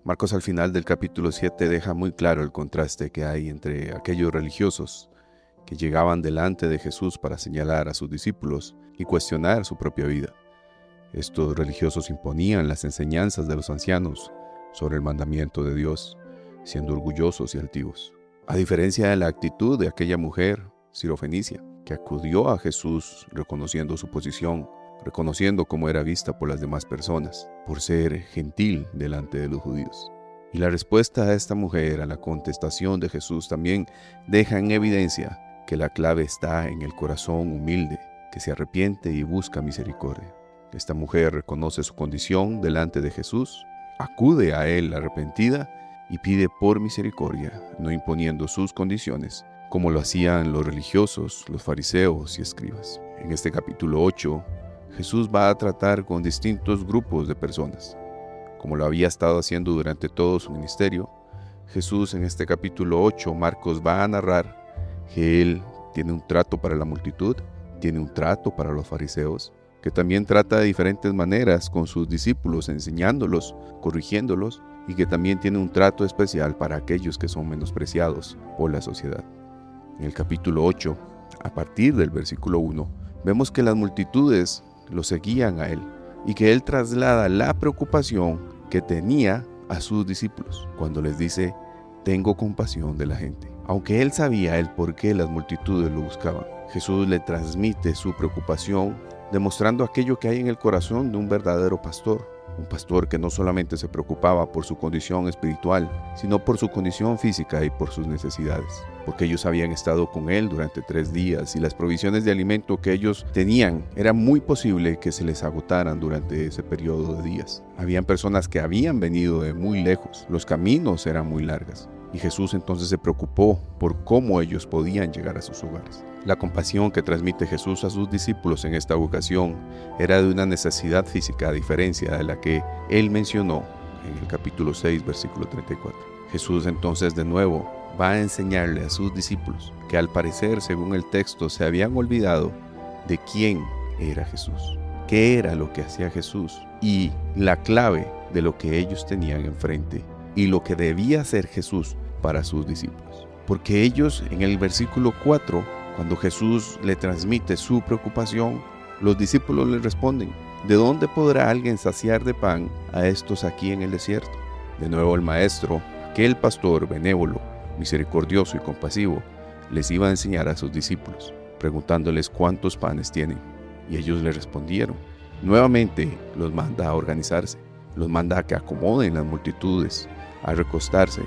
Marcos al final del capítulo 7 deja muy claro el contraste que hay entre aquellos religiosos que llegaban delante de Jesús para señalar a sus discípulos y cuestionar su propia vida. Estos religiosos imponían las enseñanzas de los ancianos sobre el mandamiento de Dios, siendo orgullosos y altivos. A diferencia de la actitud de aquella mujer sirofenicia, que acudió a Jesús reconociendo su posición, reconociendo cómo era vista por las demás personas, por ser gentil delante de los judíos. Y la respuesta de esta mujer a la contestación de Jesús también deja en evidencia que la clave está en el corazón humilde, que se arrepiente y busca misericordia. Esta mujer reconoce su condición delante de Jesús, acude a él arrepentida y pide por misericordia, no imponiendo sus condiciones, como lo hacían los religiosos, los fariseos y escribas. En este capítulo 8, Jesús va a tratar con distintos grupos de personas. Como lo había estado haciendo durante todo su ministerio, Jesús en este capítulo 8, Marcos va a narrar que Él tiene un trato para la multitud, tiene un trato para los fariseos, que también trata de diferentes maneras con sus discípulos, enseñándolos, corrigiéndolos, y que también tiene un trato especial para aquellos que son menospreciados por la sociedad. En el capítulo 8, a partir del versículo 1, vemos que las multitudes lo seguían a Él y que Él traslada la preocupación que tenía a sus discípulos cuando les dice: tengo compasión de la gente. Aunque Él sabía el por qué las multitudes lo buscaban, Jesús le transmite su preocupación, demostrando aquello que hay en el corazón de un verdadero pastor. Un pastor que no solamente se preocupaba por su condición espiritual, sino por su condición física y por sus necesidades. Porque ellos habían estado con Él durante 3 días y las provisiones de alimento que ellos tenían era muy posible que se les agotaran durante ese periodo de días. Habían personas que habían venido de muy lejos, los caminos eran muy largos. Y Jesús entonces se preocupó por cómo ellos podían llegar a sus hogares. La compasión que transmite Jesús a sus discípulos en esta ocasión era de una necesidad física, a diferencia de la que Él mencionó en el capítulo 6, versículo 34. Jesús entonces de nuevo va a enseñarle a sus discípulos que al parecer, según el texto, se habían olvidado de quién era Jesús, qué era lo que hacía Jesús y la clave de lo que ellos tenían enfrente y lo que debía hacer Jesús para sus discípulos. Porque ellos, en el versículo 4, cuando Jesús le transmite su preocupación, los discípulos le responden: ¿de dónde podrá alguien saciar de pan a estos aquí en el desierto? De nuevo el maestro, aquel pastor benévolo, misericordioso y compasivo, les iba a enseñar a sus discípulos, preguntándoles cuántos panes tienen. Y ellos le respondieron. Nuevamente los manda a organizarse, los manda a que acomoden las multitudes, a recostarse.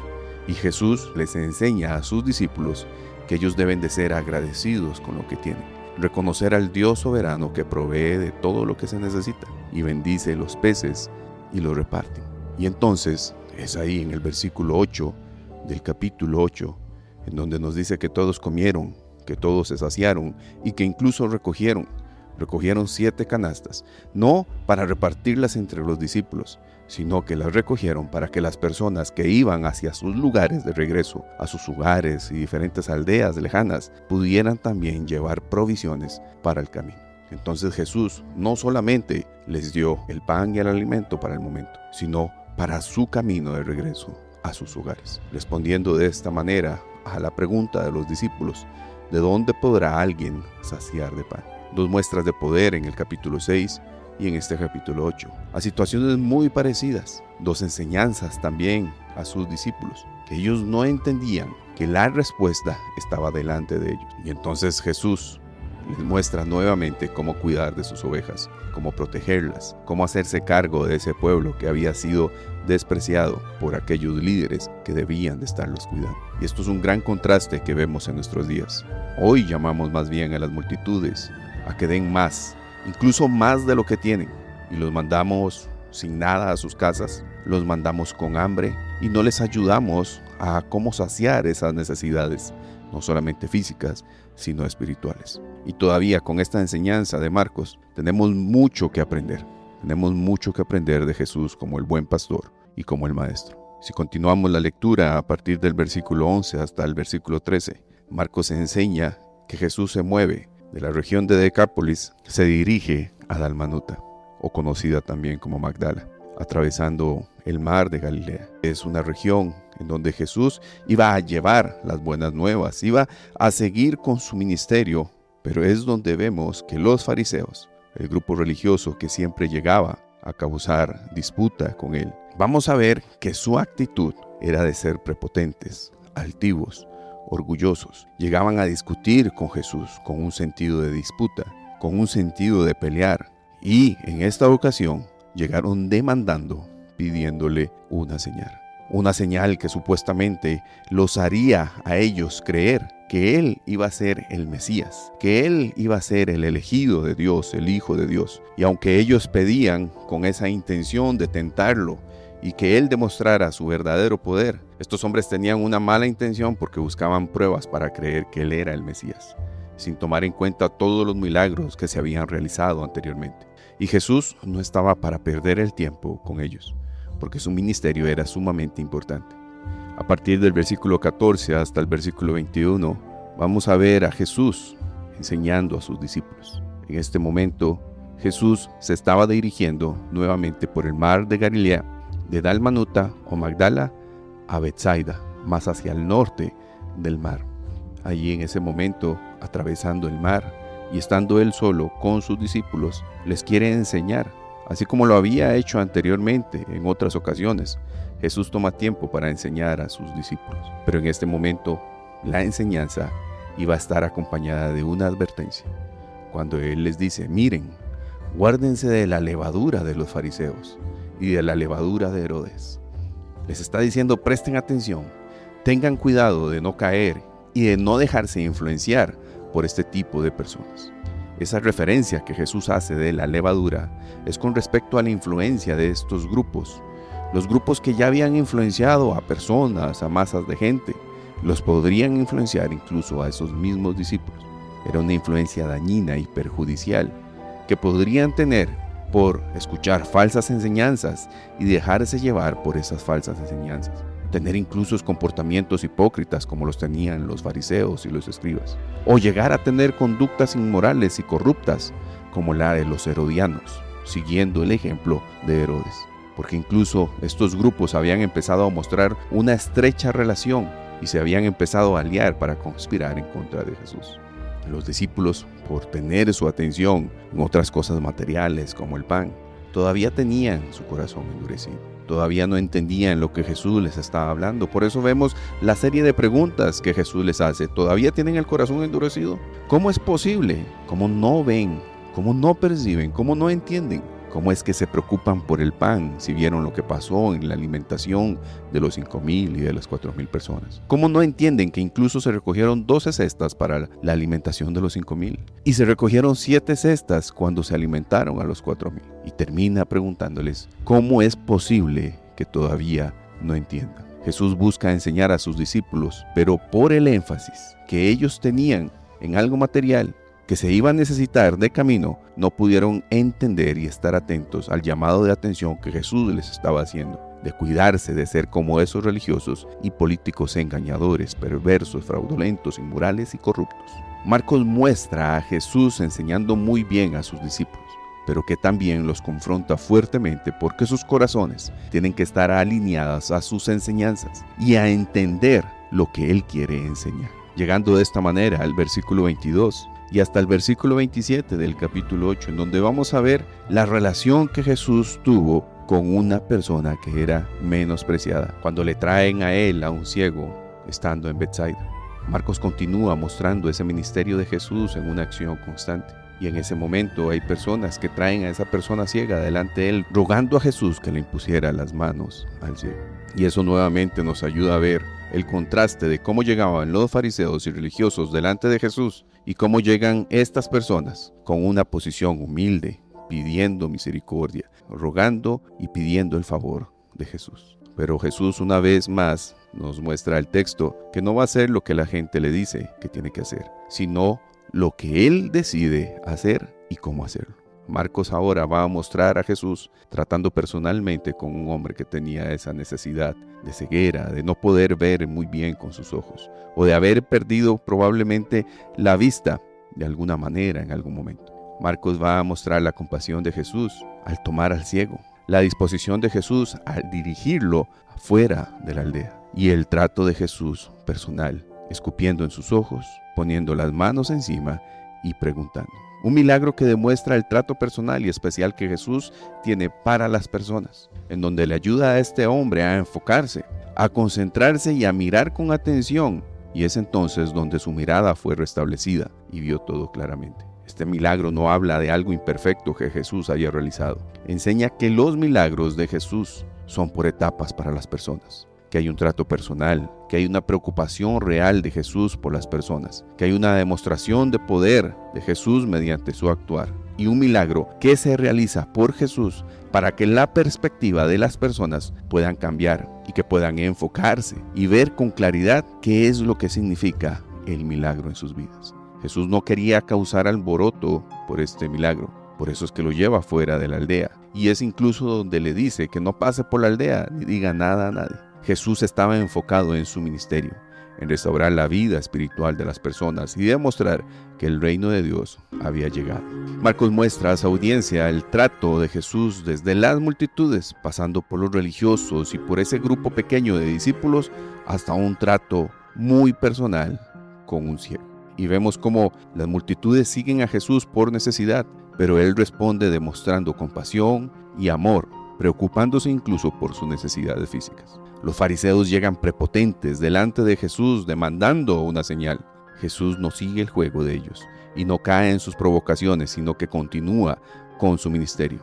Y Jesús les enseña a sus discípulos que ellos deben de ser agradecidos con lo que tienen, reconocer al Dios soberano que provee de todo lo que se necesita y bendice los peces y los reparte. Y entonces es ahí en el versículo 8 del capítulo 8 en donde nos dice que todos comieron, que todos se saciaron y que incluso recogieron 7 canastas, no para repartirlas entre los discípulos, sino que las recogieron para que las personas que iban hacia sus lugares de regreso, a sus hogares y diferentes aldeas lejanas, pudieran también llevar provisiones para el camino. Entonces Jesús no solamente les dio el pan y el alimento para el momento, sino para su camino de regreso a sus hogares, respondiendo de esta manera a la pregunta de los discípulos: ¿de dónde podrá alguien saciar de pan? 2 muestras de poder en el capítulo 6 y en este capítulo 8, a situaciones muy parecidas, 2 enseñanzas también a sus discípulos, que ellos no entendían que la respuesta estaba delante de ellos. Y entonces Jesús les muestra nuevamente cómo cuidar de sus ovejas, cómo protegerlas, cómo hacerse cargo de ese pueblo que había sido despreciado por aquellos líderes que debían de estarlos cuidando. Y esto es un gran contraste que vemos en nuestros días. Hoy llamamos más bien a las multitudes a que den más, incluso más de lo que tienen, y los mandamos sin nada a sus casas, los mandamos con hambre y no les ayudamos a cómo saciar esas necesidades, no solamente físicas, sino espirituales. Y todavía con esta enseñanza de Marcos tenemos mucho que aprender. Tenemos mucho que aprender de Jesús como el buen pastor y como el maestro. Si continuamos la lectura a partir del versículo 11 hasta el versículo 13, Marcos enseña que Jesús se mueve de la región de Decápolis, se dirige a Dalmanuta, o conocida también como Magdala. atravesando el mar de Galilea. Es una región en donde Jesús iba a llevar las buenas nuevas, iba a seguir con su ministerio, pero es donde vemos que los fariseos, el grupo religioso que siempre llegaba a causar disputa con él, vamos a ver que su actitud era de ser prepotentes, altivos, orgullosos. Llegaban a discutir con Jesús con un sentido de disputa, con un sentido de pelear, y en esta ocasión llegaron demandando, pidiéndole una señal que supuestamente los haría a ellos creer que Él iba a ser el Mesías, que Él iba a ser el elegido de Dios, el Hijo de Dios. Y aunque ellos pedían con esa intención de tentarlo y que Él demostrara su verdadero poder, estos hombres tenían una mala intención porque buscaban pruebas para creer que Él era el Mesías, sin tomar en cuenta todos los milagros que se habían realizado anteriormente. Y Jesús no estaba para perder el tiempo con ellos, porque su ministerio era sumamente importante. A partir del versículo 14 hasta el versículo 21, vamos a ver a Jesús enseñando a sus discípulos. En este momento, Jesús se estaba dirigiendo nuevamente por el mar de Galilea, de Dalmanuta o Magdala a Betsaida, más hacia el norte del mar. Allí en ese momento, atravesando el mar y estando él solo con sus discípulos, les quiere enseñar, así como lo había hecho anteriormente en otras ocasiones. Jesús toma tiempo para enseñar a sus discípulos, pero en este momento la enseñanza iba a estar acompañada de una advertencia. Cuando Él les dice, miren, guárdense de la levadura de los fariseos y de la levadura de Herodes. Les está diciendo, presten atención, tengan cuidado de no caer y de no dejarse influenciar por este tipo de personas. Esa referencia que Jesús hace de la levadura es con respecto a la influencia de estos grupos. Los grupos que ya habían influenciado a personas, a masas de gente, los podrían influenciar incluso a esos mismos discípulos. Era una influencia dañina y perjudicial que podrían tener por escuchar falsas enseñanzas y dejarse llevar por esas falsas enseñanzas. Tener incluso comportamientos hipócritas como los tenían los fariseos y los escribas. O llegar a tener conductas inmorales y corruptas como la de los herodianos, siguiendo el ejemplo de Herodes. Porque incluso estos grupos habían empezado a mostrar una estrecha relación y se habían empezado a aliar para conspirar en contra de Jesús. Los discípulos, por tener su atención en otras cosas materiales como el pan, todavía tenían su corazón endurecido. Todavía no entendían lo que Jesús les estaba hablando. Por eso vemos la serie de preguntas que Jesús les hace. ¿Todavía tienen el corazón endurecido? ¿Cómo es posible? ¿Cómo no ven? ¿Cómo no perciben? ¿Cómo no entienden? ¿Cómo es que se preocupan por el pan si vieron lo que pasó en la alimentación de los 5,000 y de las 4,000 personas? ¿Cómo no entienden que incluso se recogieron 12 cestas para la alimentación de los 5,000? Y se recogieron 7 cestas cuando se alimentaron a los 4,000. Y termina preguntándoles, ¿cómo es posible que todavía no entiendan? Jesús busca enseñar a sus discípulos, pero por el énfasis que ellos tenían en algo material, que se iba a necesitar de camino, no pudieron entender y estar atentos al llamado de atención que Jesús les estaba haciendo, de cuidarse de ser como esos religiosos y políticos engañadores, perversos, fraudulentos, inmorales y corruptos. Marcos muestra a Jesús enseñando muy bien a sus discípulos, pero que también los confronta fuertemente porque sus corazones tienen que estar alineados a sus enseñanzas y a entender lo que Él quiere enseñar. Llegando de esta manera al versículo 22, y hasta el versículo 27 del capítulo 8, en donde vamos a ver la relación que Jesús tuvo con una persona que era menospreciada, cuando le traen a él a un ciego estando en Betsaida. Marcos continúa mostrando ese ministerio de Jesús en una acción constante. Y en ese momento hay personas que traen a esa persona ciega delante de él, rogando a Jesús que le impusiera las manos al ciego. Y eso nuevamente nos ayuda a ver el contraste de cómo llegaban los fariseos y religiosos delante de Jesús y cómo llegan estas personas con una posición humilde, pidiendo misericordia, rogando y pidiendo el favor de Jesús. Pero Jesús una vez más nos muestra el texto que no va a hacer lo que la gente le dice que tiene que hacer, sino lo que Él decide hacer y cómo hacerlo. Marcos ahora va a mostrar a Jesús tratando personalmente con un hombre que tenía esa necesidad de ceguera, de no poder ver muy bien con sus ojos, o de haber perdido probablemente la vista de alguna manera en algún momento. Marcos va a mostrar la compasión de Jesús al tomar al ciego, la disposición de Jesús al dirigirlo fuera de la aldea y el trato de Jesús personal, escupiendo en sus ojos, poniendo las manos encima y preguntando. Un milagro que demuestra el trato personal y especial que Jesús tiene para las personas, en donde le ayuda a este hombre a enfocarse, a concentrarse y a mirar con atención. Y es entonces donde su mirada fue restablecida y vio todo claramente. Este milagro no habla de algo imperfecto que Jesús haya realizado. Enseña que los milagros de Jesús son por etapas para las personas, que hay un trato personal, que hay una preocupación real de Jesús por las personas, que hay una demostración de poder de Jesús mediante su actuar, y un milagro que se realiza por Jesús para que la perspectiva de las personas puedan cambiar y que puedan enfocarse y ver con claridad qué es lo que significa el milagro en sus vidas. Jesús no quería causar alboroto por este milagro, por eso es que lo lleva fuera de la aldea, y es incluso donde le dice que no pase por la aldea ni diga nada a nadie. Jesús estaba enfocado en su ministerio, en restaurar la vida espiritual de las personas y demostrar que el reino de Dios había llegado. Marcos muestra a su audiencia el trato de Jesús desde las multitudes, pasando por los religiosos y por ese grupo pequeño de discípulos, hasta un trato muy personal con un ciego. Y vemos cómo las multitudes siguen a Jesús por necesidad, pero Él responde demostrando compasión y amor, preocupándose incluso por sus necesidades físicas. Los fariseos llegan prepotentes delante de Jesús demandando una señal. Jesús no sigue el juego de ellos y no cae en sus provocaciones, sino que continúa con su ministerio.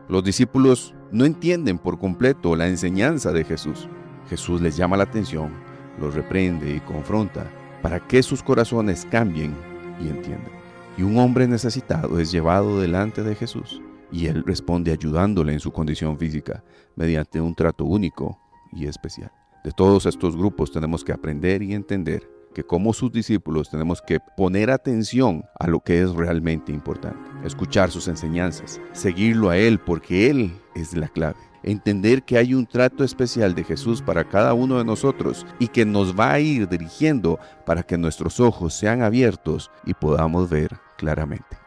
Los discípulos no entienden por completo la enseñanza de Jesús. Jesús les llama la atención, los reprende y confronta para que sus corazones cambien y entiendan. Y un hombre necesitado es llevado delante de Jesús y Él responde ayudándole en su condición física mediante un trato único y especial. De todos estos grupos tenemos que aprender y entender que como sus discípulos tenemos que poner atención a lo que es realmente importante, escuchar sus enseñanzas, seguirlo a Él porque Él es la clave, entender que hay un trato especial de Jesús para cada uno de nosotros y que nos va a ir dirigiendo para que nuestros ojos sean abiertos y podamos ver claramente.